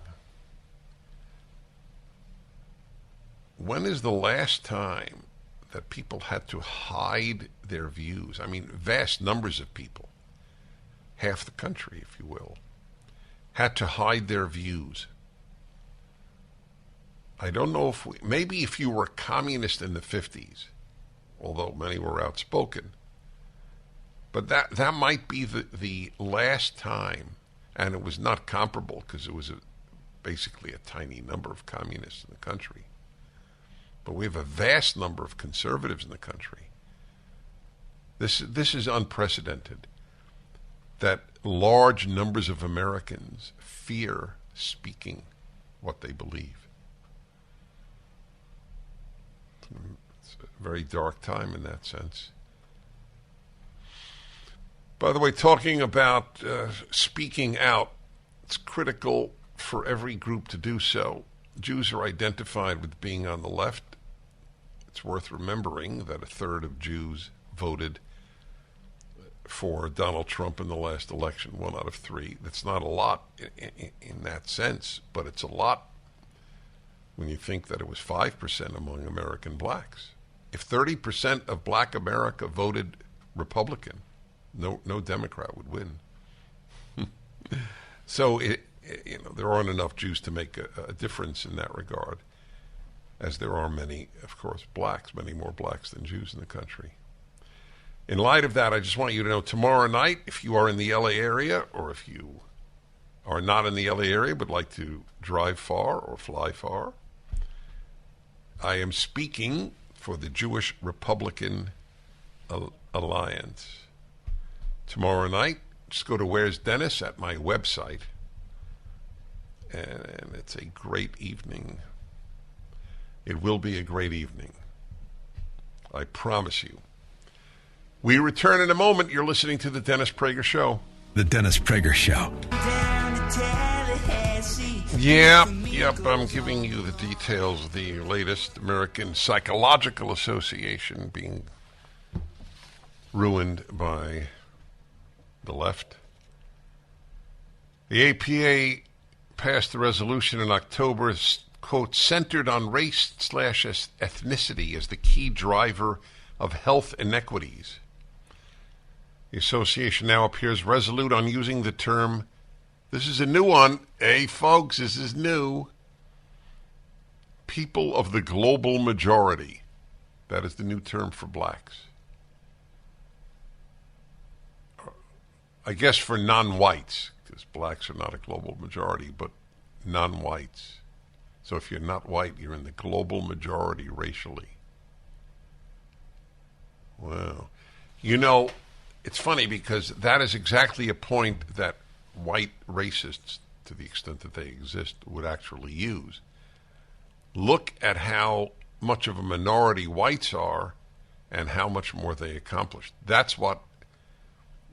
When is the last time that people had to hide their views? I mean, vast numbers of people, half the country, if you will, had to hide their views. I don't know maybe if you were a communist in the 50s, although many were outspoken, but that might be the last time, and it was not comparable because it was basically a tiny number of communists in the country. But we have a vast number of conservatives in the country. This is unprecedented, that large numbers of Americans fear speaking what they believe. It's a very dark time in that sense. By the way, talking about speaking out, it's critical for every group to do so. Jews are identified with being on the left. It's worth remembering that 1/3 of Jews voted for Donald Trump in the last election, 1 out of 3. That's not a lot in that sense, but it's a lot when you think that it was 5% among American blacks. If 30% of black America voted Republican, no Democrat would win. So there aren't enough Jews to make a difference in that regard, as there are many, of course, blacks, many more blacks than Jews in the country. In light of that, I just want you to know tomorrow night, if you are in the LA area, or if you are not in the LA area but like to drive far or fly far, I am speaking for the Jewish Republican Alliance. Tomorrow night, just go to Where's Dennis at my website, and it's a great evening. It will be a great evening. I promise you. We return in a moment. You're listening to The Dennis Prager Show. The Dennis Prager Show. Yep. I'm giving you the details of the latest American Psychological Association being ruined by the left. The APA passed a resolution in October, quote, centered on race/ethnicity as the key driver of health inequities. The association now appears resolute on using the term, this is a new one, hey folks, this is new, people of the global majority. That is the new term for blacks. I guess for non-whites, because blacks are not a global majority, but non-whites. So if you're not white, you're in the global majority racially. Wow. You know, it's funny because that is exactly a point that white racists, to the extent that they exist, would actually use. Look at how much of a minority whites are and how much more they accomplished. That's what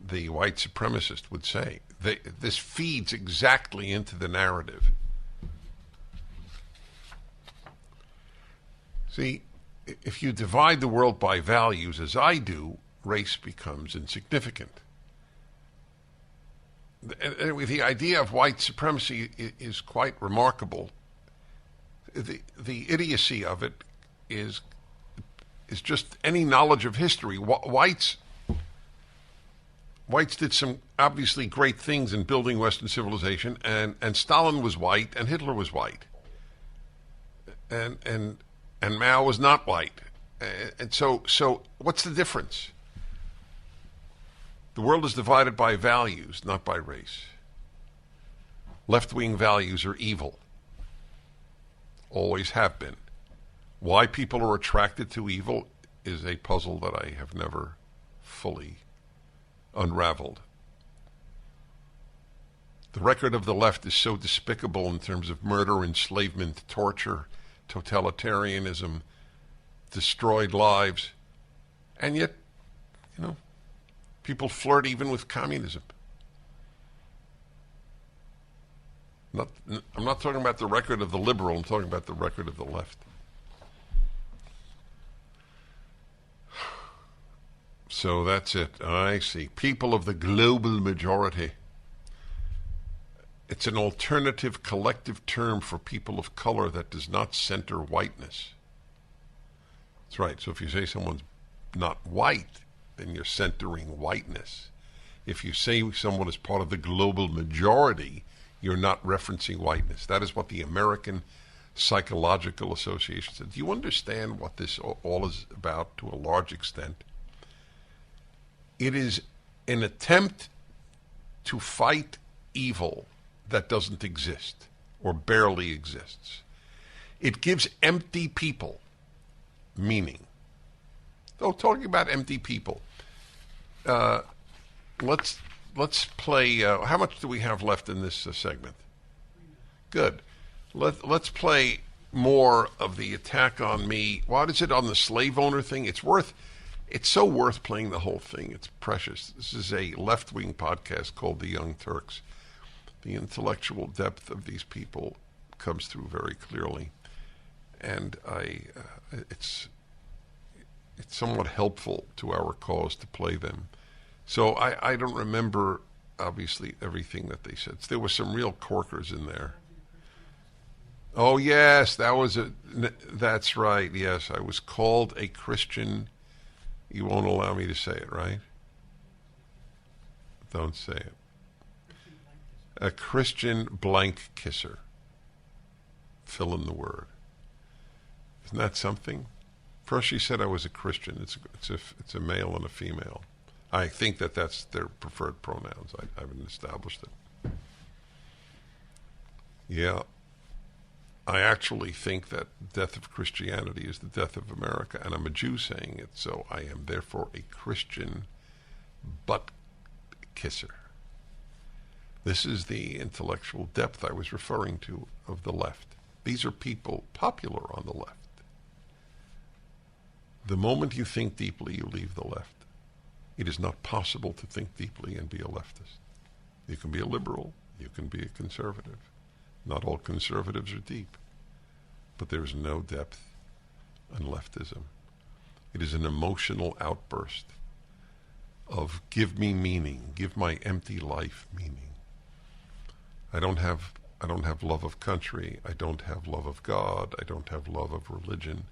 the white supremacist would say. This feeds exactly into the narrative. See, if you divide the world by values, as I do, race becomes insignificant. Anyway, the idea of white supremacy is quite remarkable. The idiocy of it is just any knowledge of history. Whites did some obviously great things in building Western civilization, and Stalin was white, and Hitler was white, and Mao was not white, and so what's the difference? The world is divided by values, not by race. Left-wing values are evil. Always have been. Why people are attracted to evil is a puzzle that I have never fully unraveled. The record of the left is so despicable in terms of murder, enslavement, torture, totalitarianism, destroyed lives, and yet, people flirt even with communism. I'm not talking about the record of the liberal, I'm talking about the record of the left. So that's it. I see. People of the global majority. It's an alternative collective term for people of color that does not center whiteness. That's right. So if you say someone's not white, then you're centering whiteness. If you say someone is part of the global majority, you're not referencing whiteness. That is what the American Psychological Association said. Do you understand what this all is about to a large extent? It is an attempt to fight evil that doesn't exist or barely exists. It gives empty people meaning. So talking about empty people, let's play. How much do we have left in this segment? Good. Let's play more of the attack on me. What is it on the slave owner thing? It's so worth playing the whole thing. It's precious. This is a left-wing podcast called The Young Turks. The intellectual depth of these people comes through very clearly, and it's somewhat helpful to our cause to play them. So I don't remember, obviously, everything that they said. There were some real corkers in there. Oh, yes, that's right, yes. I was called a Christian. You won't allow me to say it, right? Don't say it. A Christian blank kisser. Fill in the word. Isn't that something? First she said I was a Christian. It's a male and a female. I think that's their preferred pronouns. I haven't established it. Yeah. I actually think that death of Christianity is the death of America, and I'm a Jew saying it, so I am therefore a Christian butt kisser. This is the intellectual depth I was referring to of the left. These are people popular on the left. The moment you think deeply, you leave the left. It is not possible to think deeply and be a leftist. You can be a liberal, you can be a conservative. Not all conservatives are deep, but there is no depth in leftism. It is an emotional outburst of give me meaning, give my empty life meaning. I don't have love of country, I don't have love of God, I don't have love of religion.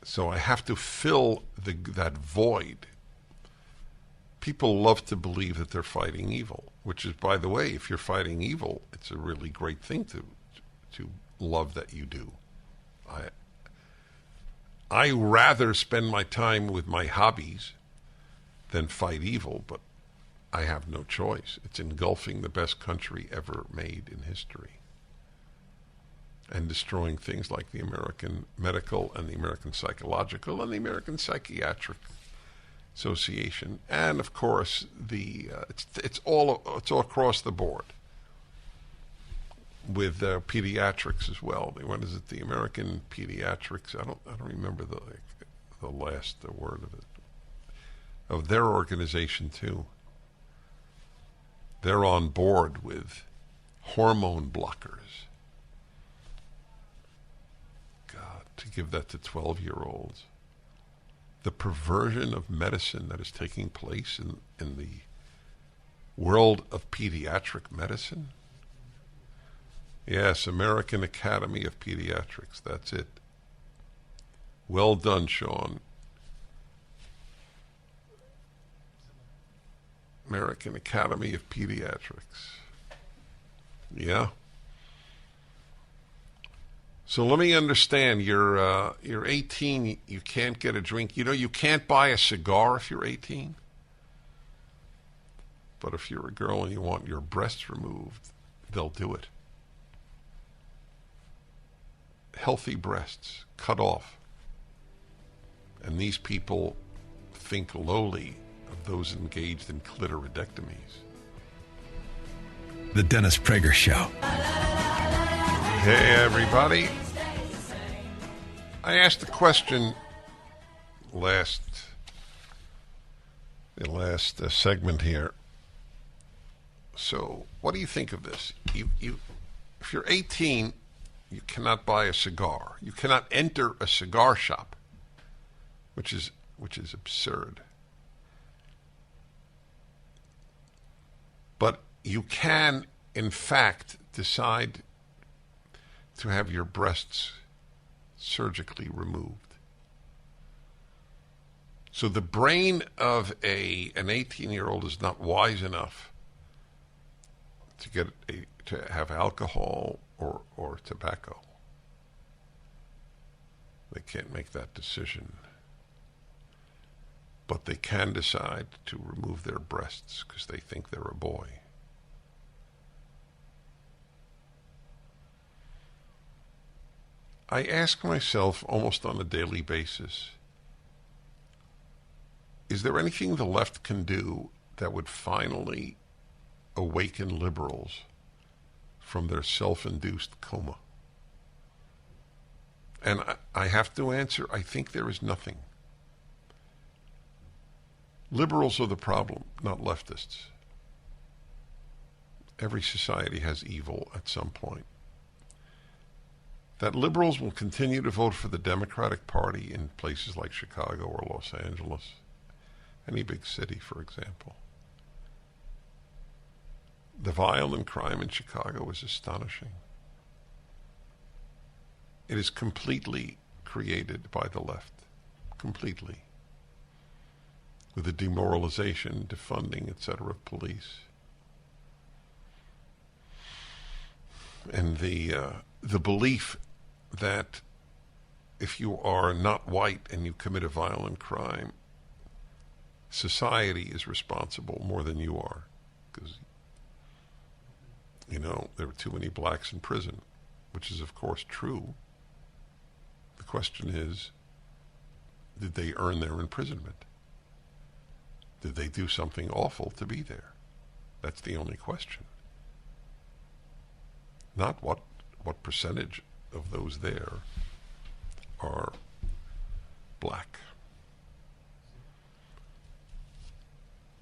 So I have to fill that void. People love to believe that they're fighting evil, which is, by the way, if you're fighting evil, it's a really great thing to love that you do. I rather spend my time with my hobbies than fight evil, but I have no choice. It's engulfing the best country ever made in history. and destroying things like the American Medical and the American Psychological and the American Psychiatric Association, and of course it's all across the board with pediatrics as well. What is it? The American Pediatrics. I don't remember the last word of it. Of their organization too. They're on board with hormone blockers. God, to give that to 12-year-olds. The perversion of medicine that is taking place in the world of pediatric medicine. Yes, American Academy of Pediatrics, that's it. Well done, Sean. American Academy of Pediatrics. Yeah. So let me understand. You're 18. You can't get a drink. You know, you can't buy a cigar if you're 18. But if you're a girl and you want your breasts removed, they'll do it. Healthy breasts cut off. And these people think lowly of those engaged in clitoridectomies. The Dennis Prager Show. Hey, everybody. I asked a question the last segment here. So, what do you think of this? If you're 18, you cannot buy a cigar. You cannot enter a cigar shop, which is absurd. But you can, in fact, decide to have your breasts surgically removed. So the brain of an 18-year-old is not wise enough to have alcohol or tobacco. They can't make that decision. But they can decide to remove their breasts because they think they're a boy. I ask myself almost on a daily basis, is there anything the left can do that would finally awaken liberals from their self-induced coma? And I have to answer, I think there is nothing. Liberals are the problem, not leftists. Every society has evil at some point. That liberals will continue to vote for the Democratic Party in places like Chicago or Los Angeles, any big city, for example. The violent crime in Chicago is astonishing. It is completely created by the left, completely, with the demoralization, defunding, etc. of police. And the belief that if you are not white and you commit a violent crime, society is responsible more than you are. Because, you know, there were too many blacks in prison, which is, of course, true. The question is, did they earn their imprisonment? Did they do something awful to be there? That's the only question. Not what percentage of those there are black.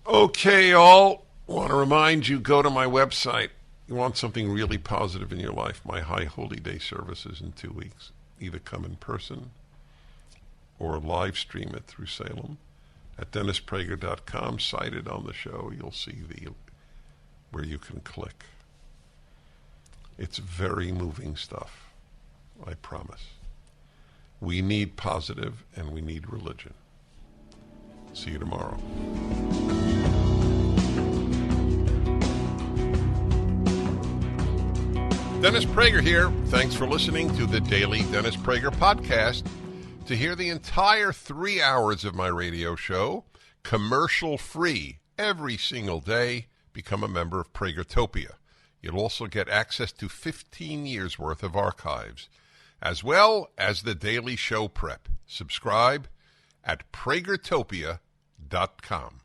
Okay, all. Want to remind you, go to my website. You want something really positive in your life, my High Holy Day services in 2 weeks. Either come in person or live stream it through Salem at DennisPrager.com. Cited on the show, you'll see where you can click. It's very moving stuff, I promise. We need positive and we need religion. See you tomorrow. Dennis Prager here. Thanks for listening to the Daily Dennis Prager Podcast. To hear the entire 3 hours of my radio show, commercial-free, every single day, become a member of Pragertopia. You'll also get access to 15 years' worth of archives, as well as the daily show prep. Subscribe at PragerTopia.com.